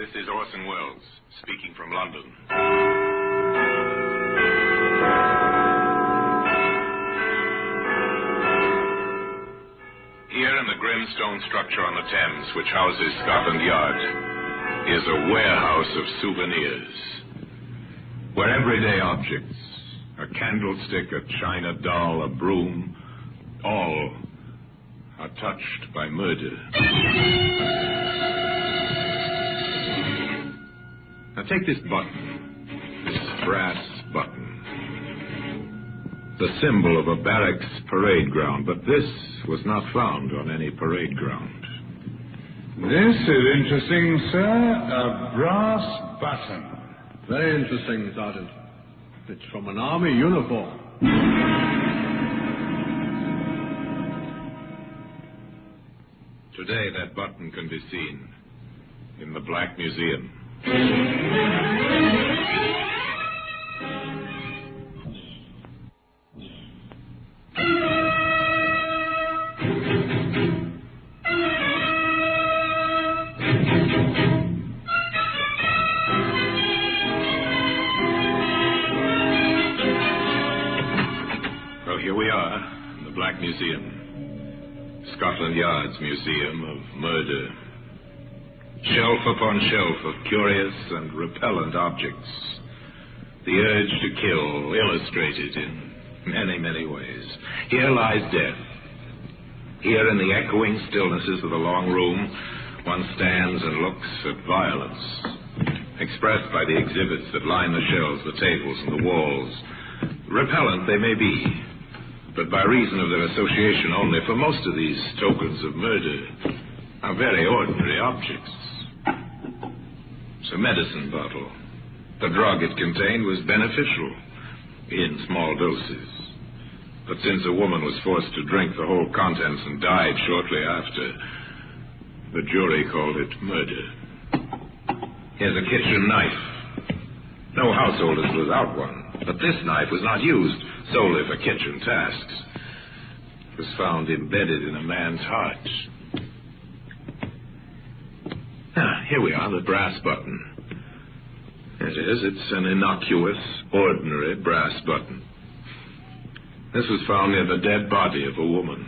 This is Orson Welles, speaking from London. Here in the grim stone structure on the Thames, which houses Scotland Yard, is a warehouse of souvenirs, where everyday objects, a candlestick, a china doll, a broom, all are touched by murder. Now take this button, this brass button, the symbol of a barracks parade ground, but this was not found on any parade ground. This is interesting, sir. A brass button. Very interesting, Sergeant. It's from an army uniform. Today, that button can be seen in the Black Museum. Well, here we are in the Black Museum. Scotland Yard's Museum of Murder. Shelf upon shelf of curious and repellent objects. The urge to kill illustrated in many, many ways. Here lies death. Here in the echoing stillnesses of the long room, one stands and looks at violence, expressed by the exhibits that line the shelves, the tables, and the walls. Repellent they may be, but by reason of their association only, for most of these tokens of murder are very ordinary objects. It's a medicine bottle. The drug it contained was beneficial in small doses. But since a woman was forced to drink the whole contents and died shortly after, the jury called it murder. Here's a kitchen knife. No household is without one, but this knife was not used solely for kitchen tasks. It was found embedded in a man's heart. Here we are, the brass button. It is. It's an innocuous, ordinary brass button. This was found near the dead body of a woman.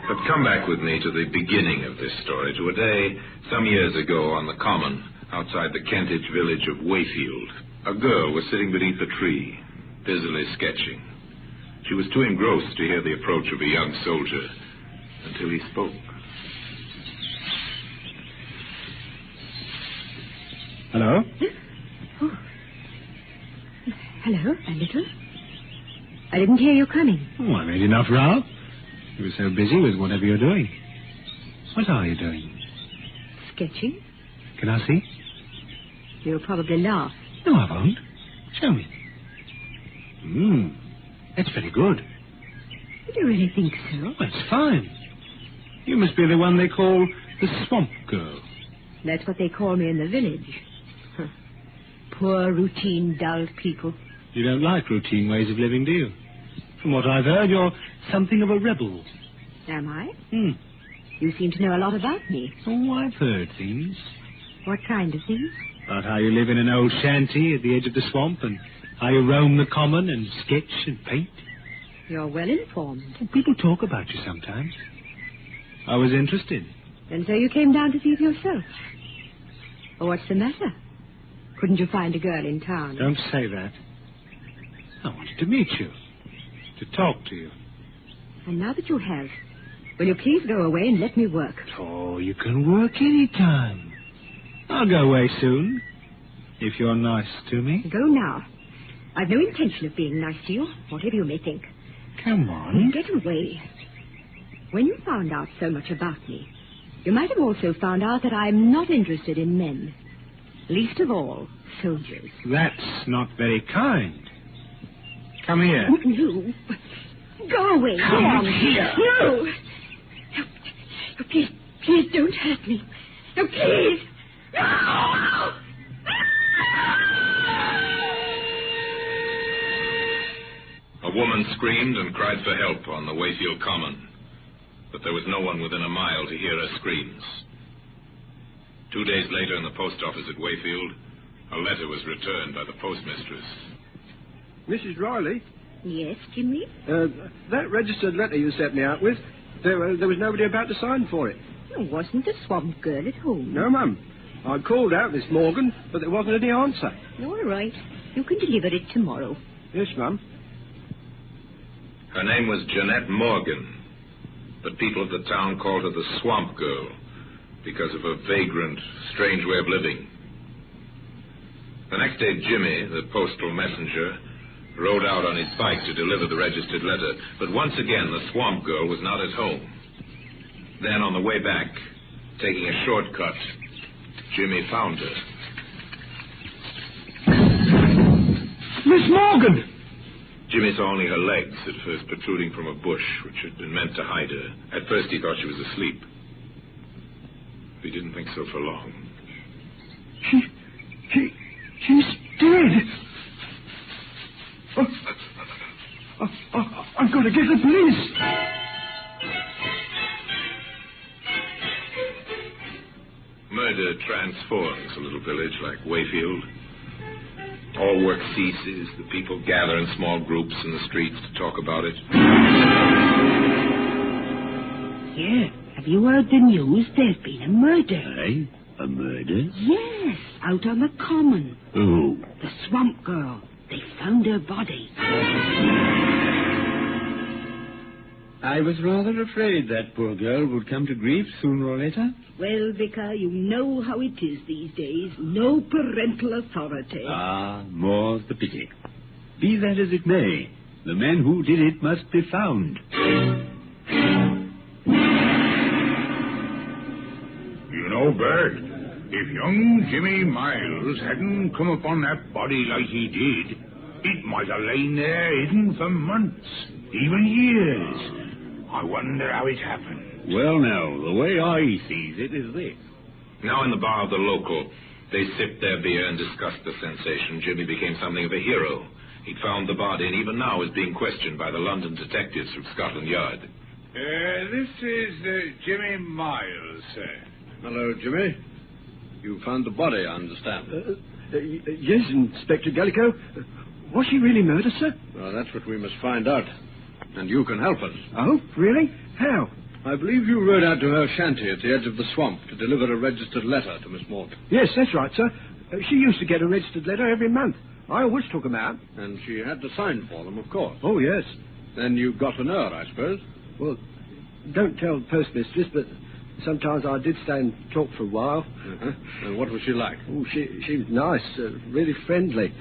But come back with me to the beginning of this story, to a day some years ago on the common outside the Kentish village of Wayfield. A girl was sitting beneath a tree, busily sketching. She was too engrossed to hear the approach of a young soldier until he spoke. Hello? Oh. Hello, a little. I didn't hear you coming. Oh, I made enough row. You were so busy with whatever you're doing. What are you doing? Sketching? Can I see? You'll probably laugh. No, I won't. Show me. That's very good. Do you really think so? Oh, it's fine. You must be the one they call the Swamp Girl. That's what they call me in the village. Huh. Poor, routine, dull people. You don't like routine ways of living, do you? From what I've heard, you're something of a rebel. Am I? You seem to know a lot about me. Oh, I've heard things. What kind of things? About how you live in an old shanty at the edge of the swamp and how you roam the common and sketch and paint. You're well informed. Well, people talk about you sometimes. I was interested. And so you came down to see for yourself. Well, what's the matter? Couldn't you find a girl in town? Don't say that. I wanted to meet you. To talk to you. And now that you have, will you please go away and let me work? Oh, you can work any time. I'll go away soon, if you're nice to me. Go now. I've no intention of being nice to you, whatever you may think. Come on. Get away. When you found out so much about me, you might have also found out that I'm not interested in men. Least of all, soldiers. That's not very kind. Come here. You. Go away. Come here. No. No, please don't hurt me. No, please. No. A woman screamed and cried for help on the Wayfield Common. but there was no one within a mile to hear her screams. 2 days later, in the post office at Wayfield, a letter was returned by the postmistress. Mrs. Riley? Yes, Jimmy? That registered letter you sent me out with, there was nobody about to sign for it. Wasn't the swamp girl at home? No, Mum. I called out this Morgan, but there wasn't any answer. All right. You can deliver it tomorrow. Yes, Mum. Her name was Jeanette Morgan, but people of the town called her the Swamp Girl because of her vagrant, strange way of living. The next day, Jimmy, the postal messenger, rode out on his bike to deliver the registered letter, but once again the Swamp Girl was not at home. Then, on the way back, taking a shortcut, Jimmy found her. Miss Morgan! Jimmy saw only her legs at first protruding from a bush which had been meant to hide her. At first he thought she was asleep. But he didn't think so for long. She's dead. I've got to get the police. Murder transforms a little village like Wayfield. All work ceases. The people gather in small groups in the streets to talk about it. Yeah. Have you heard the news? There's been a murder. Aye? A murder? Yes, out on the common. Who? The swamp girl. They found her body. I was rather afraid that poor girl would come to grief sooner or later. Well, Vicar, you know how it is these days. No parental authority. Ah, more's the pity. Be that as it may, the man who did it must be found. You know, Bert, if young Jimmy Miles hadn't come upon that body like he did, it might have lain there hidden for months, even years. I wonder how it happened. Well, now, the way I sees it is this. Now in the bar of the local, they sipped their beer and discussed the sensation. Jimmy became something of a hero. He'd found the body and even now is being questioned by the London detectives from Scotland Yard. This is Jimmy Miles, sir. Hello, Jimmy. You found the body, I understand. Yes, Inspector Gallico. Was she really murdered, sir? Well, that's what we must find out. And you can help us. Oh, really? How? I believe you rode out to her shanty at the edge of the swamp to deliver a registered letter to Miss Morgan. Yes, that's right, sir. She used to get a registered letter every month. I always took them out. And she had to sign for them, of course. Oh, yes. Then you got to know her, I suppose. Well, don't tell the postmistress, but sometimes I did stay and talk for a while. Uh-huh. And what was she like? Oh, she was nice, really friendly.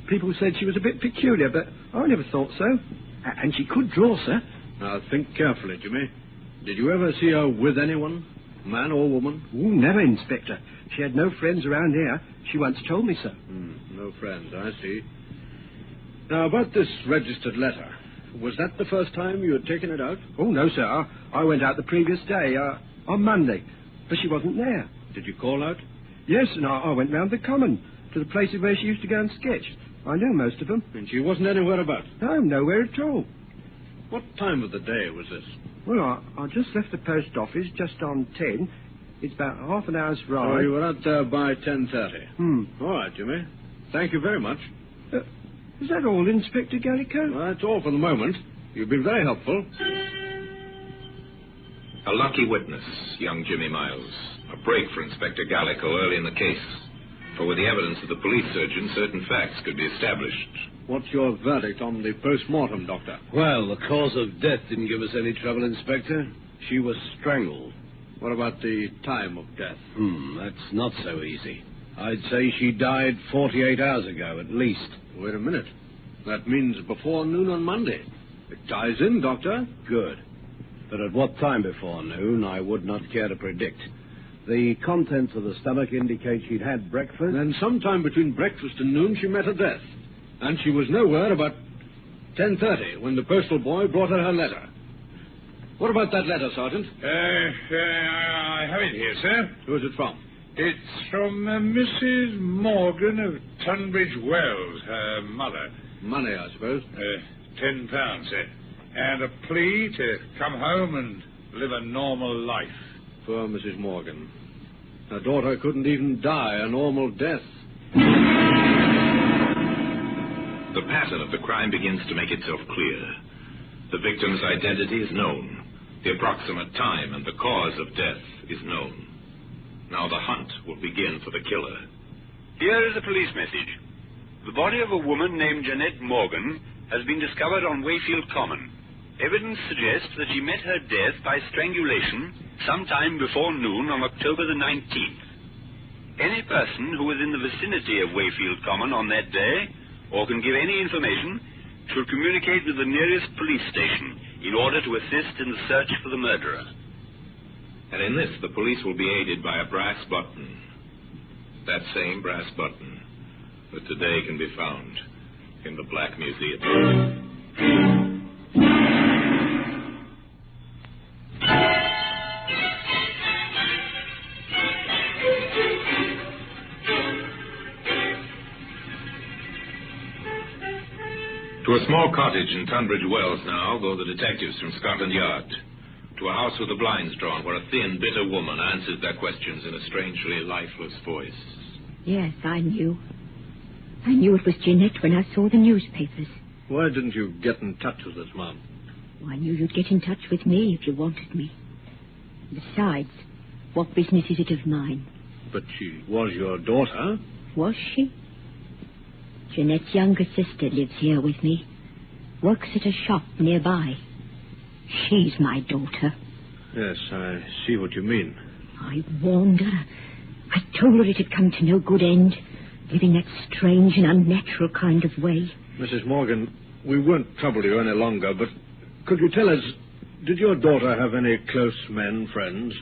People said she was a bit peculiar, but I never thought so. And she could draw, sir. Now, think carefully, Jimmy. Did you ever see her with anyone, man or woman? Oh, never, Inspector. She had no friends around here. She once told me so. No friends, I see. Now, about this registered letter, was that the first time you had taken it out? Oh, no, sir. I went out the previous day, on Monday, but she wasn't there. Did you call out? Yes, and I went round the common to the places where she used to go and sketch. I knew most of them. And she wasn't anywhere about? No, nowhere at all. What time of the day was this? Well, I just left the post office just on 10. It's about half an hour's ride. Oh, you were out there by 10:30. All right, Jimmy. Thank you very much. Is that all, Inspector Gallico? Well, that's all for the moment. You've been very helpful. A lucky witness, young Jimmy Miles. A break for Inspector Gallico early in the case. For with the evidence of the police surgeon, certain facts could be established. What's your verdict on the post-mortem, Doctor? Well, the cause of death didn't give us any trouble, Inspector. She was strangled. What about the time of death? That's not so easy. I'd say she died 48 hours ago, at least. Wait a minute. That means before noon on Monday. It ties in, Doctor. Good. But at what time before noon, I would not care to predict. The contents of the stomach indicate she'd had breakfast. Then sometime between breakfast and noon, she met her death. And she was nowhere about 10:30 when the postal boy brought her letter. What about that letter, Sergeant? I have it here, sir. Who's it from? It's from Mrs. Morgan of Tunbridge Wells, her mother. Money, I suppose. £10, sir. And a plea to come home and live a normal life. Poor Mrs. Morgan. Her daughter couldn't even die a normal death. The pattern of the crime begins to make itself clear. The victim's identity is known. The approximate time and the cause of death is known. Now the hunt will begin for the killer. Here is a police message. The body of a woman named Jeanette Morgan has been discovered on Wayfield Common. Evidence suggests that she met her death by strangulation sometime before noon on October the 19th. Any person who was in the vicinity of Wayfield Common on that day, or can give any information, should communicate with the nearest police station in order to assist in the search for the murderer. And in this, the police will be aided by a brass button. That same brass button that today can be found in the Black Museum. To a small cottage in Tunbridge Wells now go the detectives from Scotland Yard. To a house with the blinds drawn, where a thin, bitter woman answers their questions in a strangely lifeless voice. Yes, I knew. I knew it was Jeanette when I saw the newspapers. Why didn't you get in touch with us, Mom? Oh, I knew you'd get in touch with me if you wanted me. Besides, what business is it of mine? But she was your daughter. Was she? Jeanette's younger sister lives here with me. Works at a shop nearby. She's my daughter. Yes, I see what you mean. I warned her. I told her it had come to no good end, living that strange and unnatural kind of way. Mrs. Morgan, we won't trouble you any longer, but could you tell us, did your daughter have any close men friends?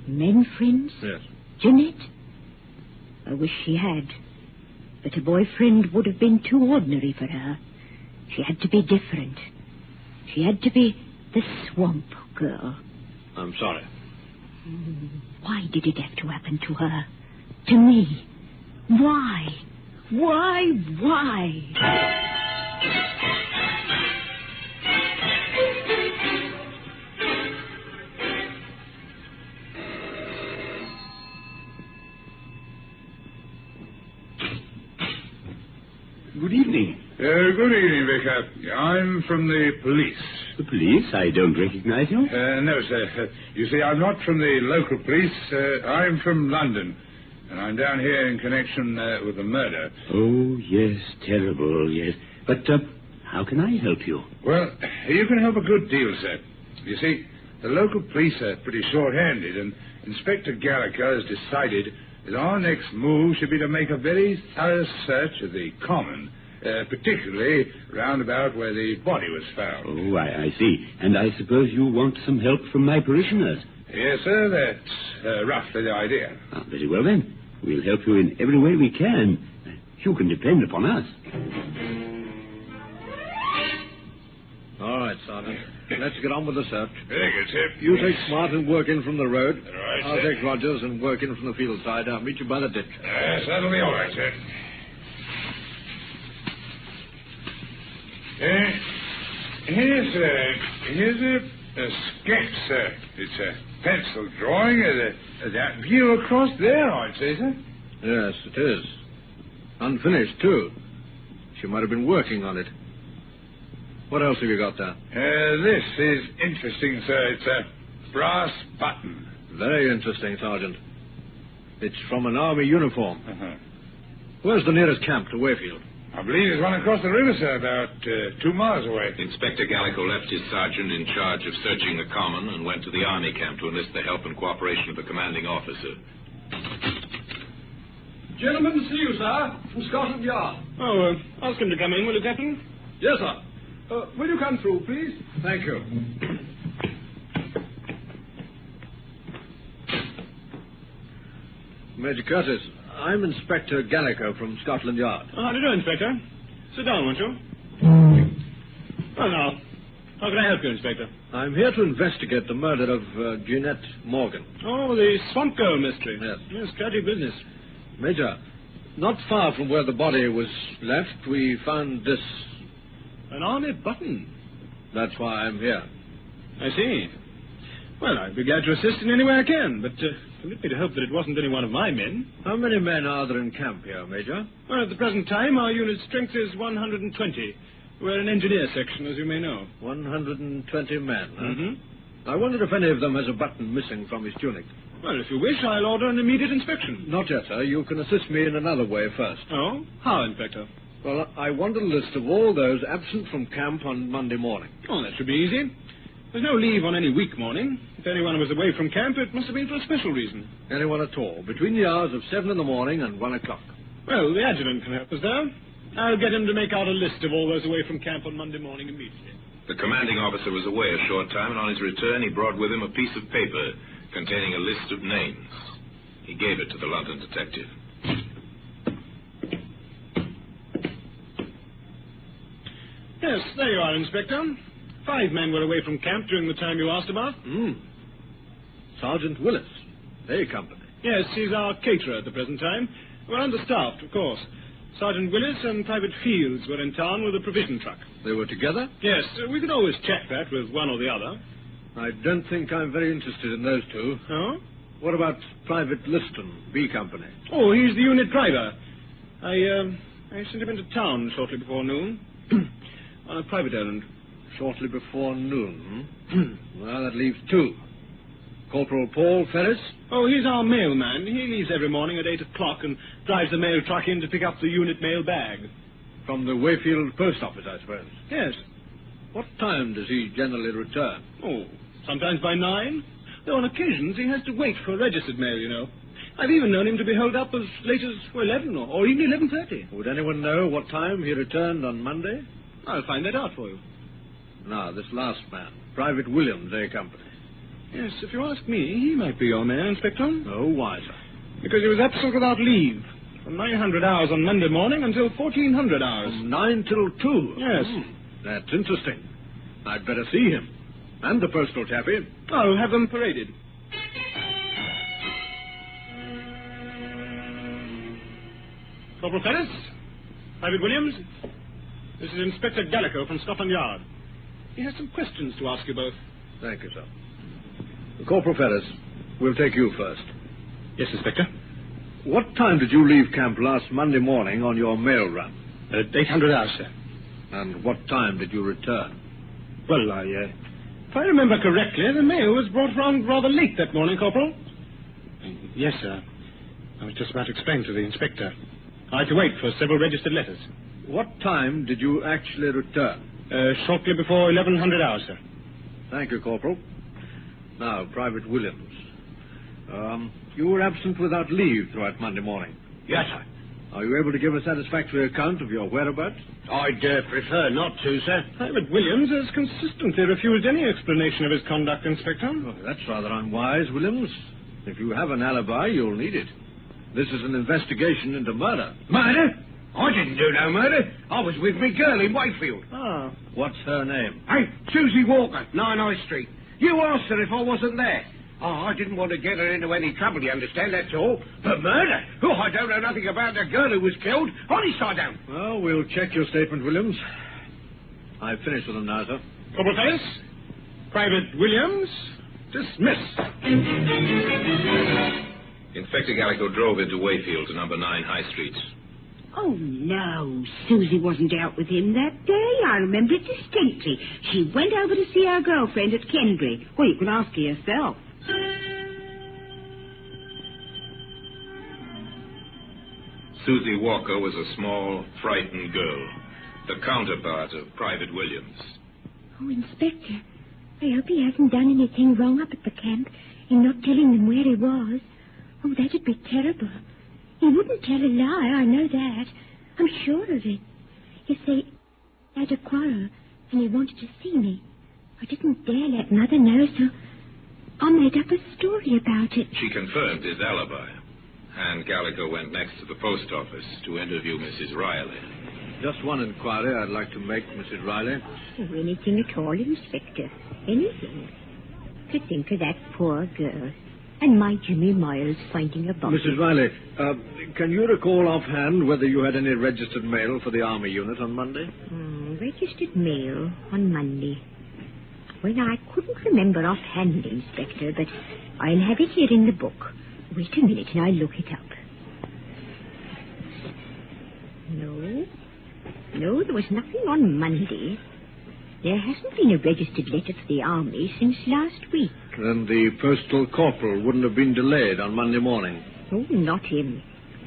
Men friends? Yes. Jeanette? I wish she had. But a boyfriend would have been too ordinary for her. She had to be different. She had to be the swamp girl. I'm sorry. Why did it have to happen to her? To me? Why? Why? Good evening. Good evening, Vicar. I'm from the police. The police? I don't recognize you. No, sir. You see, I'm not from the local police. I'm from London. And I'm down here in connection with the murder. Oh, yes, terrible, yes. But how can I help you? Well, you can help a good deal, sir. You see, the local police are pretty short-handed, and Inspector Gallagher has decided that our next move should be to make a very thorough search of the common, particularly round about where the body was found. Oh, I see. And I suppose you want some help from my parishioners. Yes, sir, that's roughly the idea. Ah, very well, then. We'll help you in every way we can. You can depend upon us. All right, Sergeant. Let's get on with the search. Very good, sir. You take Smart and work in from the road. All right, I'll sir. take Rogers and work in from the field side. I'll meet you by the ditch. Yes, that'll be all right, sir. Here's a sketch, sir. It's a pencil drawing of that view across there, I'd say, sir. Yes, it is. Unfinished, too. She might have been working on it. What else have you got there? This is interesting, sir. It's a brass button. Very interesting, Sergeant. It's from an army uniform. Uh-huh. Where's the nearest camp to Wayfield? I believe there's one across the river, sir, about 2 miles away. Inspector Gallico left his sergeant in charge of searching the common and went to the army camp to enlist the help and cooperation of the commanding officer. Gentlemen to see you, sir, from Scotland Yard. Oh, ask him to come in, will you, Captain? Yes, sir. Will you come through, please? Thank you. Major Curtis, I'm Inspector Gallico from Scotland Yard. How do you do, Inspector? Sit down, won't you? Well, now, how can I help you, Inspector? I'm here to investigate the murder of Jeanette Morgan. Oh, the Swamp Girl mystery. Yes. Yes, tragic business. Major, not far from where the body was left, we found this. An army button. That's why I'm here. I see. Well, I'd be glad to assist in any way I can, but permit me to hope that it wasn't any one of my men. How many men are there in camp here, Major? Well, at the present time, our unit's strength is 120. We're an engineer section, as you may know. 120 men, huh? Mm-hmm. I wonder if any of them has a button missing from his tunic. Well, if you wish, I'll order an immediate inspection. Not yet, sir. You can assist me in another way first. Oh? How, Inspector? Well, I want a list of all those absent from camp on Monday morning. Oh, that should be easy. There's no leave on any week morning. If anyone was away from camp, it must have been for a special reason. Anyone at all, between the hours of 7 in the morning and 1 o'clock. Well, the adjutant can help us there. I'll get him to make out a list of all those away from camp on Monday morning immediately. The commanding officer was away a short time, and on his return he brought with him a piece of paper containing a list of names. He gave it to the London detective. Yes, there you are, Inspector. 5 men were away from camp during the time you asked about. Sergeant Willis, A Company. Yes, he's our caterer at the present time. We're understaffed, of course. Sergeant Willis and Private Fields were in town with a provision truck. They were together? Yes, we could always check that with one or the other. I don't think I'm very interested in those two. Oh? What about Private Liston, B Company? Oh, he's the unit driver. I sent him into town shortly before noon. On a private errand. Shortly before noon? Well, that leaves 2. Corporal Paul Ferris? Oh, he's our mailman. He leaves every morning at 8 o'clock and drives the mail truck in to pick up the unit mail bag. From the Wayfield post office, I suppose. Yes. What time does he generally return? Oh, sometimes by 9. Though on occasions he has to wait for registered mail, you know. I've even known him to be held up as late as 11 or even 11:30. Would anyone know what time he returned on Monday? I'll find that out for you. Now, this last man, Private Williams, A Company. Yes, if you ask me, he might be your man, Inspector. Oh, why, sir? Because he was absent without leave. From 900 hours on Monday morning until 1400 hours. From 9 till 2? Yes. That's interesting. I'd better see him. And the postal chappie. I'll have them paraded. Corporal Ferris, Private Williams, this is Inspector Gallico from Scotland Yard. He has some questions to ask you both. Thank you, sir. Corporal Ferris, we'll take you first. Yes, Inspector. What time did you leave camp last Monday morning on your mail run? At 800 hours, sir. And what time did you return? Well, if I remember correctly, the mail was brought round rather late that morning, Corporal. Yes, sir. I was just about to explain to the Inspector. I had to wait for several registered letters. What time did you actually return? Shortly before 1100 hours, sir. Thank you, Corporal. Now, Private Williams. You were absent without leave throughout Monday morning. Yes, sir. Are you able to give a satisfactory account of your whereabouts? I'd prefer not to, sir. Private Williams has consistently refused any explanation of his conduct, Inspector. Oh, that's rather unwise, Williams. If you have an alibi, you'll need it. This is an investigation into murder. Murder? I didn't do no murder. I was with me girl in Wakefield. Ah. What's her name? Hey, Susie Walker, 9 High Street. You asked her if I wasn't there. Oh, I didn't want to get her into any trouble, you understand, that's all. But murder? Oh, I don't know nothing about the girl who was killed. Honest, I don't. Well, we'll check your statement, Williams. I've finished with them now, sir. Corporal Ferris, Private Williams, dismissed. Inspector Gallico drove into Wayfield to number 9 High Street. Oh, no. Susie wasn't out with him that day. I remember it distinctly. She went over to see her girlfriend at Kendry. Well, you can ask her yourself. Susie Walker was a small, frightened girl, the counterpart of Private Williams. Oh, Inspector, I hope he hasn't done anything wrong up at the camp in not telling them where he was. Oh, that'd be terrible. He wouldn't tell a lie, I know that. I'm sure of it. You see, I had a quarrel, and he wanted to see me. I didn't dare let Mother know, so I made up a story about it. She confirmed his alibi, and Gallico went next to the post office to interview Mrs. Riley. Just one inquiry I'd like to make, Mrs. Riley. Oh, anything at all, Inspector. Anything. To think of that poor girl. And my Jimmy Miles finding a body. Mrs. Riley, can you recall offhand whether you had any registered mail for the Army unit on Monday? Registered mail on Monday. Well, I couldn't remember offhand, Inspector, but I'll have it here in the book. Wait a minute and I'll look it up. No, there was nothing on Monday. There hasn't been a registered letter for the army since last week. Then the postal corporal wouldn't have been delayed on Monday morning. Oh, not him.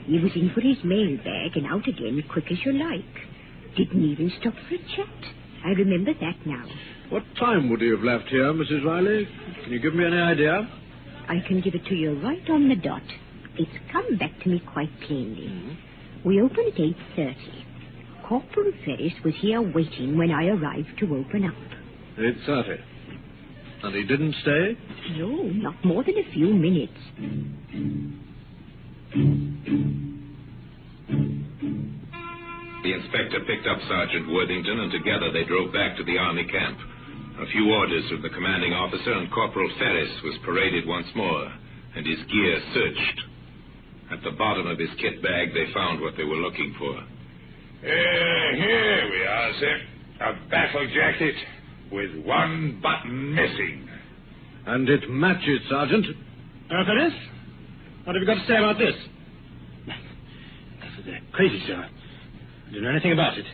He was in for his mail bag and out again quick as you like. Didn't even stop for a chat. I remember that now. What time would he have left here, Mrs. Riley? Can you give me any idea? I can give it to you right on the dot. It's come back to me quite plainly. We open at 8:30. Corporal Ferris was here waiting when I arrived to open up. 8:30. And he didn't stay? No, not more than a few minutes. The inspector picked up Sergeant Worthington, and together they drove back to the army camp. A few orders from the commanding officer, and Corporal Ferris was paraded once more, and his gear searched. At the bottom of his kit bag, they found what they were looking for. Here we are, sir. A battle jacket with one button missing. And it matches, Sergeant. Ferris? What have you got to say about this? Crazy, sir. I don't know anything about it.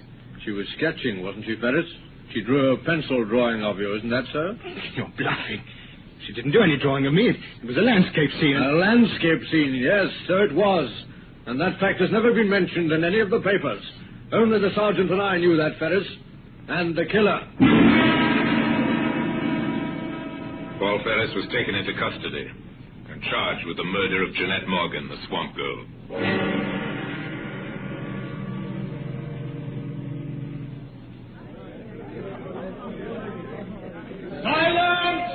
She was sketching, wasn't she, Ferris? She drew a pencil drawing of you, isn't that so? You're bluffing. She didn't do any drawing of me. It was a landscape scene. A landscape scene, yes, so it was. And that fact has never been mentioned in any of the papers. Only the sergeant and I knew that, Ferris. And the killer. Paul Ferris was taken into custody and charged with the murder of Jeanette Morgan, the swamp girl. Silence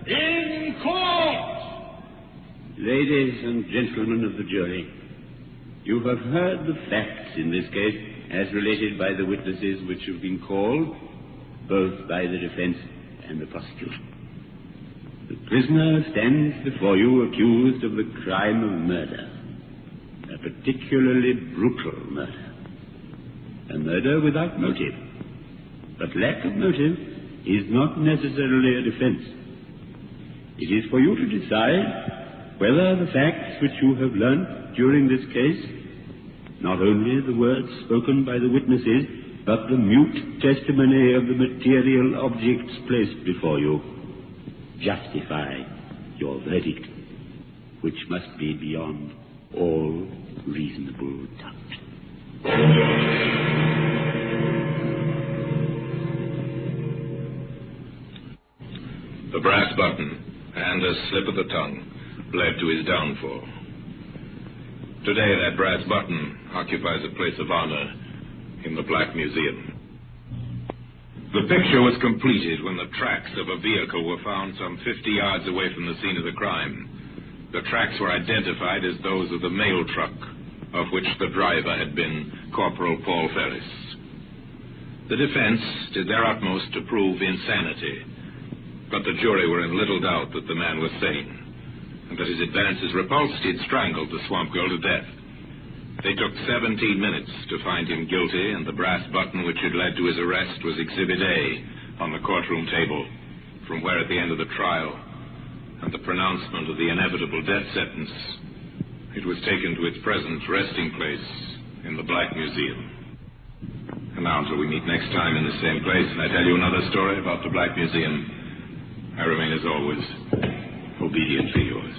in court! Ladies and gentlemen of the jury, you have heard the facts in this case as related by the witnesses which have been called, both by the defense and the prosecution. The prisoner stands before you accused of the crime of murder, a particularly brutal murder, a murder without motive. But lack of motive is not necessarily a defense. It is for you to decide whether the facts which you have learnt during this case, not only the words spoken by the witnesses, but the mute testimony of the material objects placed before you, justify your verdict, which must be beyond all reasonable doubt. The brass button and a slip of the tongue led to his downfall. Today, that brass button occupies a place of honor in the Black Museum. The picture was completed when the tracks of a vehicle were found some 50 yards away from the scene of the crime. The tracks were identified as those of the mail truck, of which the driver had been Corporal Paul Ferris. The defense did their utmost to prove insanity, but the jury were in little doubt that the man was sane, and that his advances repulsed, he'd strangled the swamp girl to death. They took 17 minutes to find him guilty, and the brass button which had led to his arrest was Exhibit A on the courtroom table, from where at the end of the trial and the pronouncement of the inevitable death sentence, it was taken to its present resting place in the Black Museum. And now until we meet next time in the same place and I tell you another story about the Black Museum, I remain as always obediently yours.